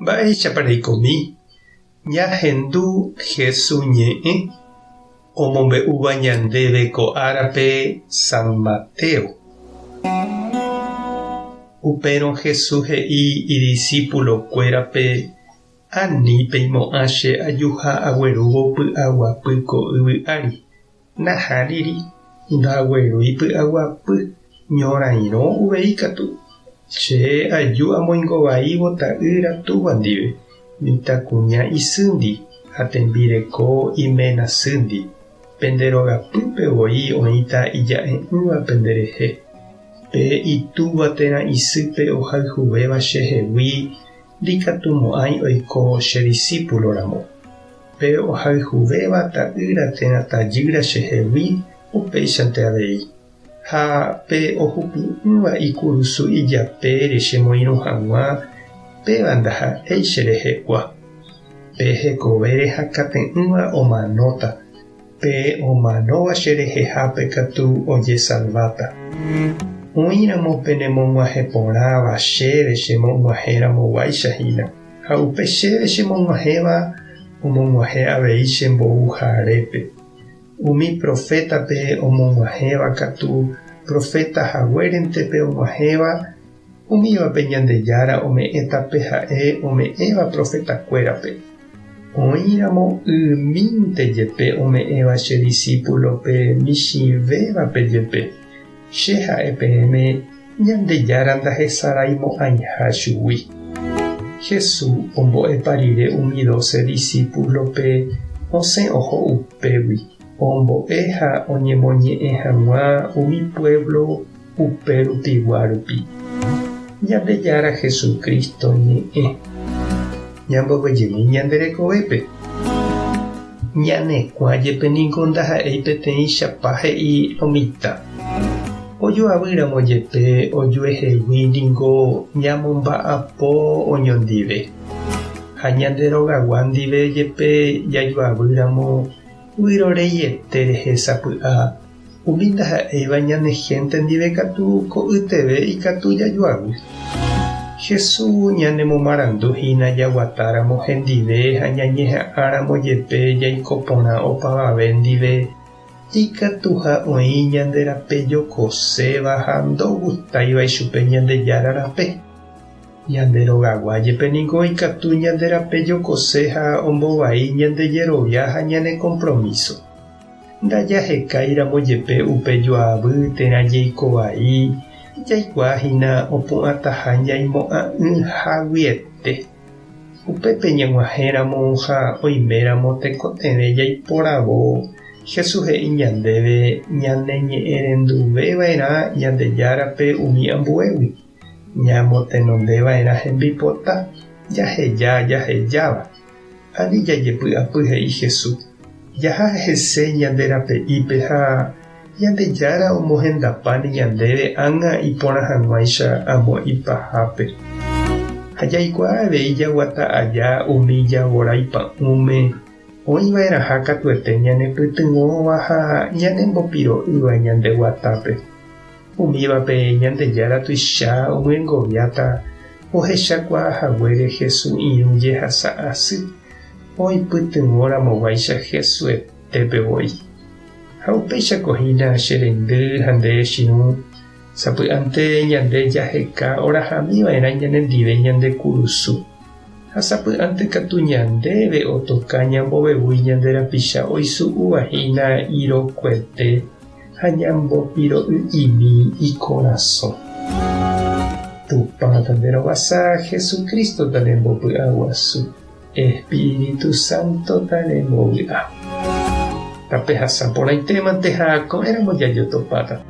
Mba'eichapareikomi ñahendu Jesús ñe'ẽ omombe'úva ñandéve ko árape San Mateo. Upérõ Jesús he'i idiscípulokuérape anípe imo'ã che ajuha aguerúvo py'aguapy ko yvy ári. Nahániri ndaguerúi py'aguapy ñorairõ uvei katu. Che aju amoingovaívo ta'ýra túva ndive, mitãkuña isýndi ha tembireko imenasýndi. Penderogapýpevoi oĩta ija'e'ỹva penderehe. Pe itúva térã isýpe ohayhuvéva chehegui ndikatumo'ãi oiko che discípuloramo. Pe ohayhuvéva ta'ýra térã tajýra chehegui upéichante avei. Ha pe ohupi'ỹva ikurusu ijapére chemoirũ hag̃ua péva ndaha'éi cherehe'ua. Pe hekovére hakate'ỹva omanóta. Pe omanóva cherehehápe katu ojesalváta. Oĩramo penemog̃uahẽ porãva chéve chemog̃uahẽramoguáichahína. Ha upe chéve chemog̃uahẽva omog̃uahẽ avei chembo'uharépe. Umi profétape omog̃uahẽva katu profeta haguérentepe og̃uahẽva. Umívape Ñandejára ome'ẽtape ha'e ome'ẽva profetakuérape. Oĩramo ymínte jepe ome'ẽva che discípulope michĩvévape jepe. Che ha'e peẽme Ñandejára ndahesarãimo'ãiha chugui. Jesús ombo'epa rire umi 12 discípulope osẽ oho upégui. Ombo'e ha oñemoñe'ẽ hag̃ua umi pueblo upe rupigua rupi. Ñandejára Jesucristo ñe'ẽ. Ñambovejemi ñanderekovépe. Ñanekuã jepe niko ndaha'éi peteĩ chapa he'i omita. Ojoavýramo jepe ojuehegui niko ñamomba'apo oñondive. Ha ñanderogagua ndive jepe jajoavýramo vyroreiete rehesapy'a. Umi ndaha'éiva ñanegénte ndive katu ko yteve ikatu jajoavy. Jesús ñanemomaranduhína jaguatáramo hendive ha ñañeha'ãramo jepe jaiko porã opavave ndive ikatuha oĩ ñanderape jokoséva ha ndogutáiva ichupe Ñandejára rape. Ñanderogagua jepe niko ikatu ñanderape jokose ha ombovai ñandejerovia ha ñane compromiso. Ndajahekáiramo jepe upe joavy térã jeikovai jaikuaahína opu'ãtaha ñaimo'ã'ỹhaguiete. Upépe ñag̃uahẽramo ha oiméramo tekotevẽ jaiporavo Jesús he'i ñandéve ñaneñe'ẽrenduveva'erã Ñandejárape umi ambuégui. Ñamotenondeva'erã hembipota jahejáva. Ani jajepy'apy he'i Jesús. Jaha hese ñanderape'ípe ha Ñandejára omohendapáne ñandéve ág̃a iporãhag̃uáicha amo ipahápe. Ha jaikuaa avei jaguata aja umi javóra ipa'ũme oĩva'eraha katuete ñanepytyvõva ha ñanembopiro'ýva ñandeguatápe. Umívape Ñandejára tuicha omyengoviáta ohechakuaahaguére Jesús irũ jehasa asy oipytyvõramoguáicha Jesús'etépevoi. Ha upéichakohína che rendy ha nde chiũ sapy'ánte ñande jaheka orahamíva'erã ñanendive ñande kurusu. Ha sapy'ánte katu ñandéve otoka ñambovevúi ñanderapicha oisu'uvahína irokuete ha ñambopiro'y'imi ikorasõ. Tupa tanderovasa Jesucristo tanembopy'aguasu. Espíritu Santo tanembový'a. Tape hasapórãitémante ha ko'ẽramo jajotopáta.